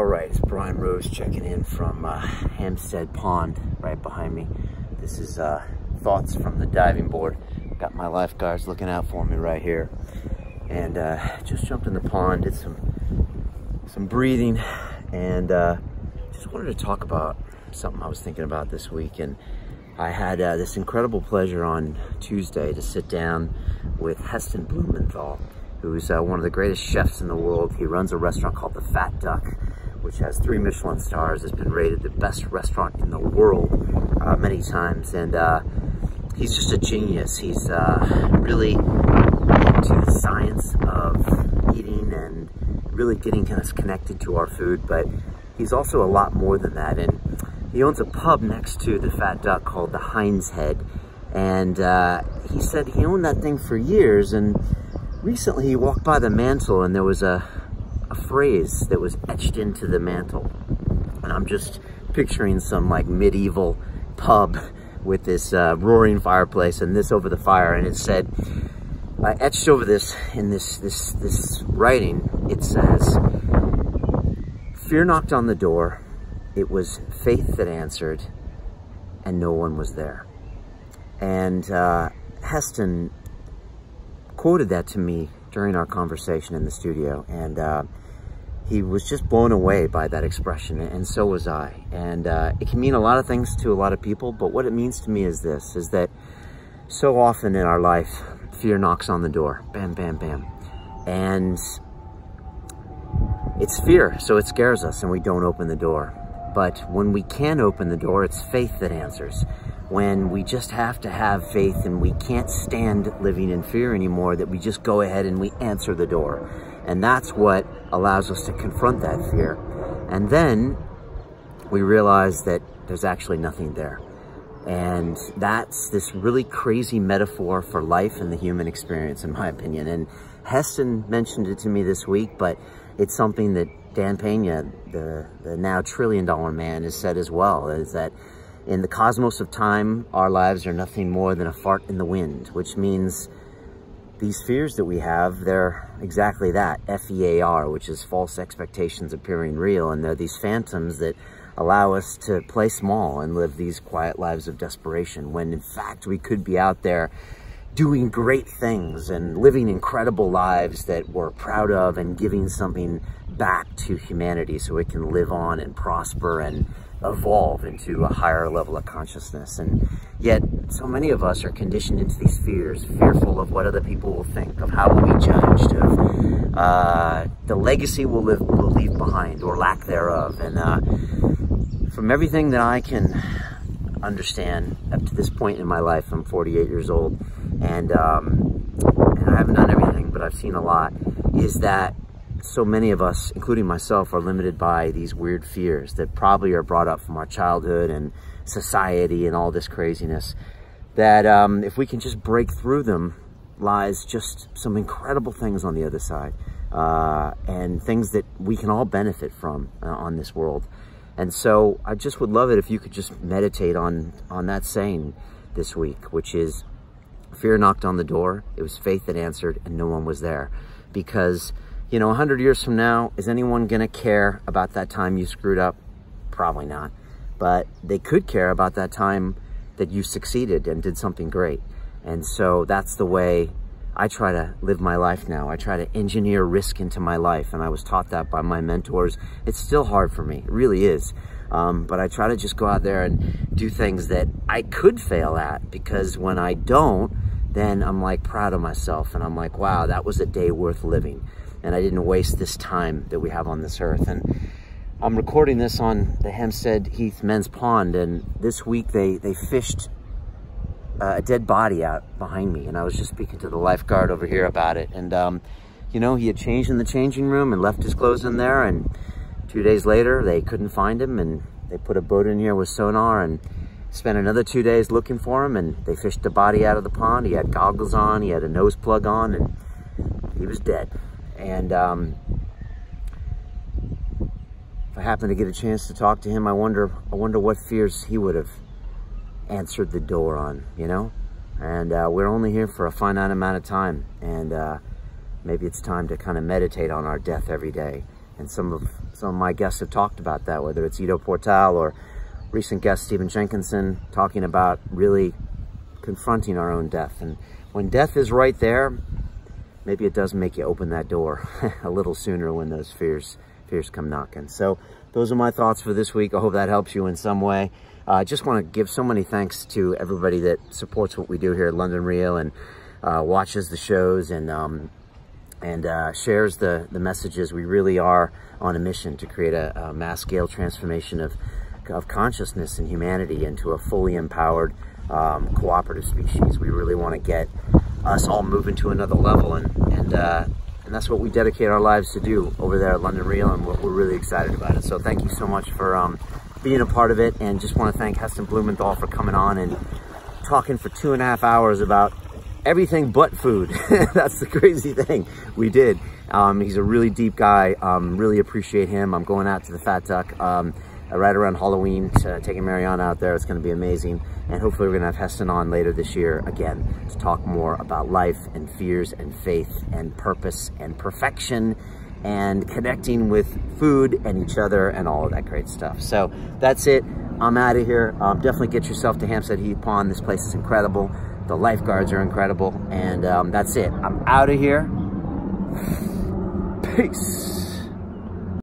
All right, it's Brian Rose checking in from Hampstead Pond right behind me. This is thoughts from the diving board. Got my lifeguards looking out for me right here. And just jumped in the pond, did some breathing, and just wanted to talk about something I was thinking about this week. And I had this incredible pleasure on Tuesday to sit down with Heston Blumenthal, who's one of the greatest chefs in the world. He runs a restaurant called The Fat Duck, which has 3 Michelin stars, has been rated the best restaurant in the world many times. And he's just a genius. He's really into the science of eating and really getting us connected to our food, but he's also a lot more than that. And he owns a pub next to The Fat Duck called the Heinz Head. And he said he owned that thing for years, and recently he walked by the mantle and there was a phrase that was etched into the mantle. And I'm just picturing some like medieval pub with this roaring fireplace and this over the fire. And it said, etched over this in this writing, it says, "Fear knocked on the door. It was faith that answered, and no one was there." And Heston quoted that to me during our conversation in the studio, and he was just blown away by that expression, and so was I. And it can mean a lot of things to a lot of people, but what it means to me is this, is that so often in our life, fear knocks on the door, bam, bam, bam. And it's fear, so it scares us and we don't open the door. But when we can open the door, it's faith that answers. When we just have to have faith and we can't stand living in fear anymore, that we just go ahead and we answer the door. And that's what allows us to confront that fear. And then we realize that there's actually nothing there. And that's this really crazy metaphor for life and the human experience, in my opinion. And Heston mentioned it to me this week, but it's something that Dan Pena, the now trillion-dollar man, has said as well, is that in the cosmos of time, our lives are nothing more than a fart in the wind, which means these fears that we have, they're exactly that, F-E-A-R, which is false expectations appearing real. And they're these phantoms that allow us to play small and live these quiet lives of desperation, when in fact we could be out there doing great things and living incredible lives that we're proud of and giving something back to humanity so it can live on and prosper and evolve into a higher level of consciousness. And yet so many of us are conditioned into these fears, fearful of what other people will think, of how we'll be judged, of the legacy we'll leave behind or lack thereof. And from everything that I can understand up to this point in my life, I'm 48 years old, and I haven't done everything, but I've seen a lot, is that so many of us, including myself, are limited by these weird fears that probably are brought up from our childhood and society and all this craziness, that if we can just break through them, lies just some incredible things on the other side, and things that we can all benefit from on this world. And so I just would love it if you could just meditate on that saying this week, which is, fear knocked on the door, it was faith that answered, and no one was there. Because, you know, 100 years from now, is anyone gonna care about that time you screwed up? Probably not. But they could care about that time that you succeeded and did something great. And so that's the way I try to live my life now. I try to engineer risk into my life, and I was taught that by my mentors. It's still hard for me, it really is. But I try to just go out there and do things that I could fail at, because when I don't, then I'm like proud of myself, and I'm like, wow, that was a day worth living. And I didn't waste this time that we have on this earth. And I'm recording this on the Hampstead Heath Men's Pond, and this week they fished a dead body out behind me, and I was just speaking to the lifeguard over here about it. And you know, he had changed in the changing room and left his clothes in there, and 2 days later they couldn't find him, and they put a boat in here with sonar and spent another 2 days looking for him, and they fished the body out of the pond. He had goggles on, he had a nose plug on, and he was dead. And if I happen to get a chance to talk to him, I wonder what fears he would have answered the door on, you know? And we're only here for a finite amount of time, and maybe it's time to kind of meditate on our death every day And some of my guests have talked about that, whether it's Ido Portal or recent guest Stephen Jenkinson, talking about really confronting our own death. And when death is right there, maybe it does make you open that door a little sooner when those fears come knocking. So those are my thoughts for this week. I hope that helps you in some way. I just want to give so many thanks to everybody that supports what we do here at London Real and watches the shows and shares the messages. We really are on a mission to create a mass scale transformation of consciousness and humanity into a fully empowered cooperative species. We really want to get us all moving to another level, and that's what we dedicate our lives to do over there at London Real, and we're really excited about it. So thank you so much for being a part of it, and just want to thank Heston Blumenthal for coming on and talking for 2.5 hours about everything but food. That's the crazy thing we did. He's a really deep guy. Really appreciate him. I'm going out to the Fat Duck right around Halloween, taking Mariana out there. It's going to be amazing. And hopefully we're going to have Heston on later this year again to talk more about life and fears and faith and purpose and perfection and connecting with food and each other and all of that great stuff. So that's it. I'm out of here. Definitely get yourself to Hampstead Heath Pond. This place is incredible. The lifeguards are incredible. And that's it. I'm out of here. Peace.